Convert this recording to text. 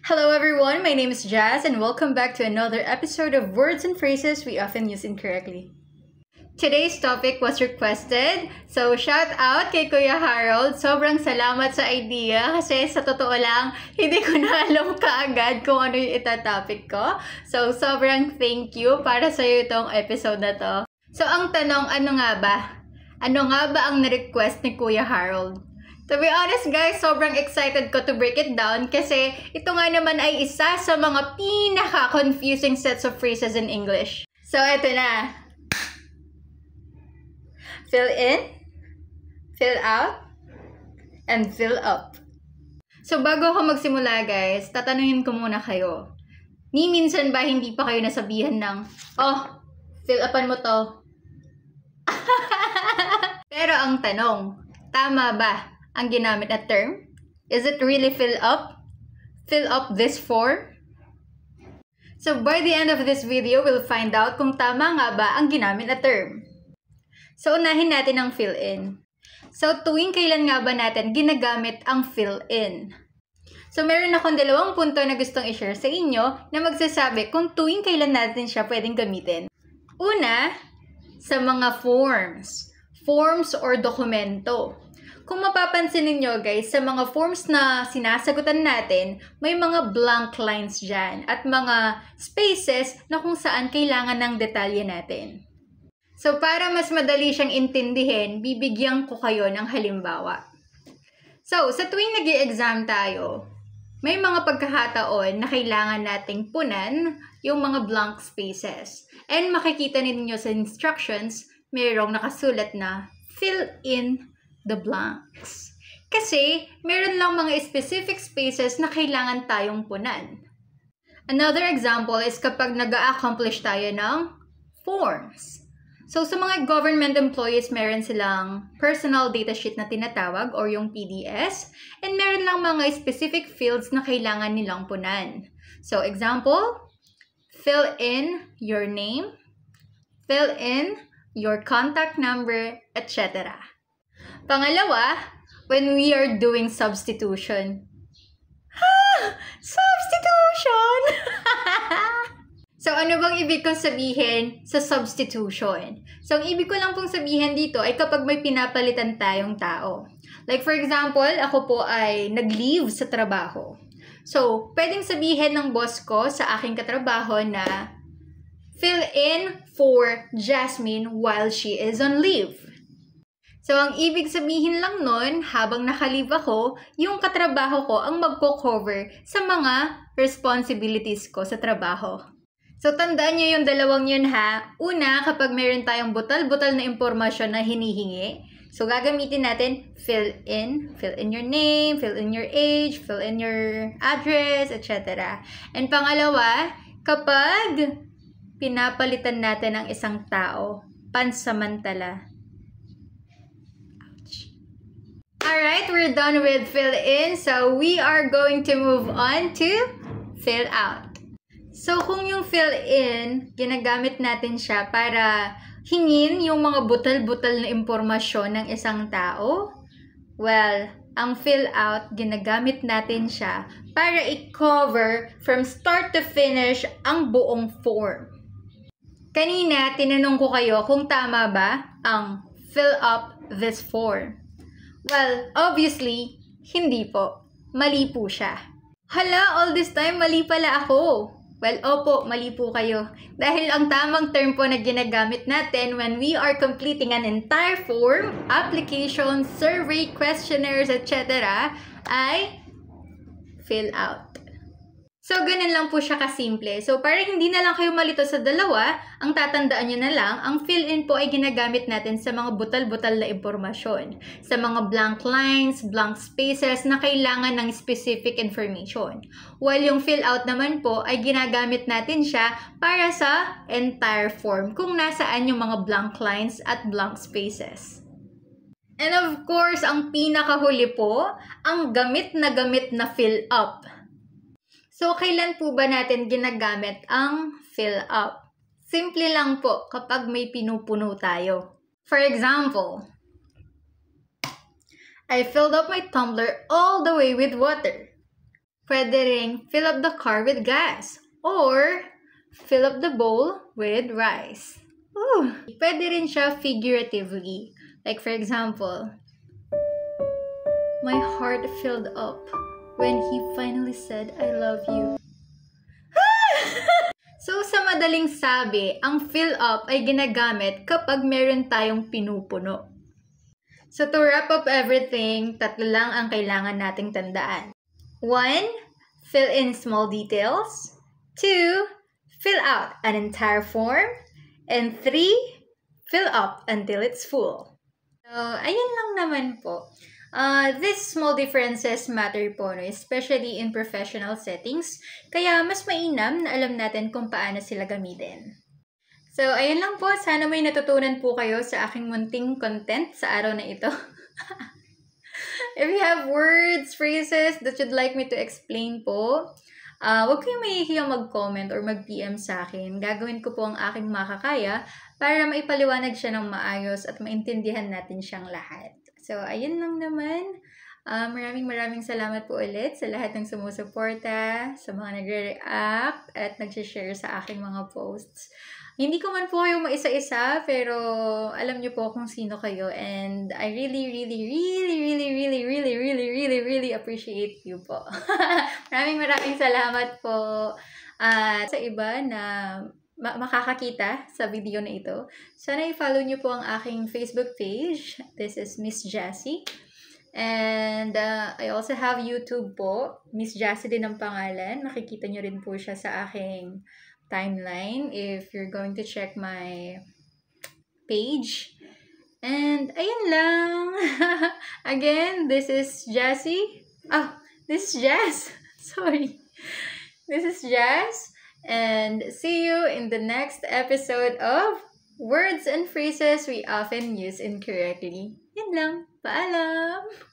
Hello everyone, my name is Jazz and welcome back to another episode of Words and Phrases We Often Use Incorrectly. Today's topic was requested, so shout out kay Kuya Harold. Sobrang salamat sa idea kasi sa totoo lang, hindi ko na alam kaagad kung ano yung itatopic ko. So sobrang thank you para sa iyo itong episode na to. So ang tanong, ano nga ba? Ano nga ba ang na-request ni Kuya Harold? To be honest guys, sobrang excited ko to break it down kasi ito nga naman ay isa sa mga pinaka-confusing sets of phrases in English. So ito na. Fill in, fill out, and fill up. So bago ako magsimula guys, tatanungin ko muna kayo. Ni minsan ba hindi pa kayo nasabihan ng, oh, fill upan mo to? Pero ang tanong, tama ba ang ginamit na term? Is it really fill up? Fill up this form? So by the end of this video, we'll find out kung tama nga ba ang ginamit na term. So unahin natin ang fill in. So tuwing kailan nga ba natin ginagamit ang fill in? So meron akong dalawang punto na gustong i-share sa inyo na magsasabi kung tuwing kailan natin siya pwedeng gamitin. Una, sa mga forms. Forms or dokumento. Kung mapapansin ninyo guys, sa mga forms na sinasagutan natin, may mga blank lines dyan at mga spaces na kung saan kailangan ng detalye natin. So para mas madali siyang intindihin, bibigyan ko kayo ng halimbawa. So sa tuwing nag-i-exam tayo, may mga pagkakataon na kailangan nating punan yung mga blank spaces. And makikita ninyo sa instructions, mayroong nakasulat na fill in the blanks. Kasi, meron lang mga specific spaces na kailangan tayong punan. Another example is kapag nag-a-accomplish tayo ng forms. So, sa mga government employees, meron silang personal data sheet na tinatawag or yung PDS. And meron lang mga specific fields na kailangan nilang punan. So, example, fill in your name, fill in your contact number, etc. Pangalawa, when we are doing substitution. Substitution! So, ano bang ibig kong sabihin sa substitution? So, ang ibig ko lang pong sabihin dito ay kapag may pinapalitan tayong tao. Like for example, ako po ay nag-leave sa trabaho. So, pwedeng sabihin ng boss ko sa aking katrabaho na fill in for Jasmine while she is on leave. So, ang ibig sabihin lang nun, habang naka-leave ako, yung katrabaho ko ang magko-cover sa mga responsibilities ko sa trabaho. So, tandaan nyo yung dalawang yun ha. Una, kapag meron tayong butal-butal na impormasyon na hinihingi, so gagamitin natin fill in your name, fill in your age, fill in your address, etc. And pangalawa, kapag pinapalitan natin ang isang tao, pansamantala. Alright, we're done with fill in. So, we are going to move on to fill out. So, kung yung fill in, ginagamit natin siya para hingin yung mga butal-butal na impormasyon ng isang tao, well, ang fill out, ginagamit natin siya para i-cover from start to finish ang buong form. Kanina, tinanong ko kayo kung tama ba ang fill up this form. Well, obviously, hindi po. Mali po siya. Hala, all this time, mali pala ako. Well, opo, mali po kayo. Dahil ang tamang term po na ginagamit natin when we are completing an entire form, application, survey, questionnaires, etc. ay fill out. So, ganun lang po siya kasimple. So, para hindi na lang kayo malito sa dalawa, ang tatandaan nyo na lang, ang fill-in po ay ginagamit natin sa mga butal-butal na impormasyon. Sa mga blank lines, blank spaces na kailangan ng specific information. While yung fill-out naman po ay ginagamit natin siya para sa entire form, kung nasaan yung mga blank lines at blank spaces. And of course, ang pinakahuli po, ang gamit na fill-up. So, kailan po ba natin ginagamit ang fill up? Simple lang po kapag may pinupuno tayo. For example, I filled up my tumbler all the way with water. Pwede ring fill up the car with gas or fill up the bowl with rice. Ooh. Pwede rin siya figuratively. Like for example, my heart filled up when he finally said, I love you. So, sa madaling sabi, ang fill up ay ginagamit kapag meron tayong pinupuno. So, to wrap up everything, tatlo lang ang kailangan nating tandaan. 1. Fill in small details. 2. Fill out an entire form. And 3. Fill up until it's full. So, ayun lang naman po. These small differences matter po, no? Especially in professional settings. Kaya mas mainam na alam natin kung paano sila gamitin. So, ayun lang po. Sana may natutunan po kayo sa aking munting content sa araw na ito. If you have words, phrases that you'd like me to explain po, huwag kayong mahihiyang mag-comment or mag-PM sa akin. Gagawin ko po ang aking makakaya para maipaliwanag siya ng maayos at maintindihan natin siyang lahat. So, ayun lang naman. Maraming salamat po ulit sa lahat ng sumusuporta, sa mga nagre-react at nag-share sa aking mga posts. Hindi ko man po kayo maisa-isa, pero alam niyo po kung sino kayo. And I really appreciate you po. Maraming salamat po. At sa iba na makakakita sa video na ito, sana i-follow niyo po ang aking Facebook page. This is Miss Jassy. And I also have YouTube po. Miss Jassy din ang pangalan. Makikita niyo rin po siya sa aking timeline if you're going to check my page. And ayun lang. Again, this is Jassy. This is Jazz. Sorry. This is Jazz. And see you in the next episode of Words and Phrases We Often Use Incorrectly. Yun lang. Paalam!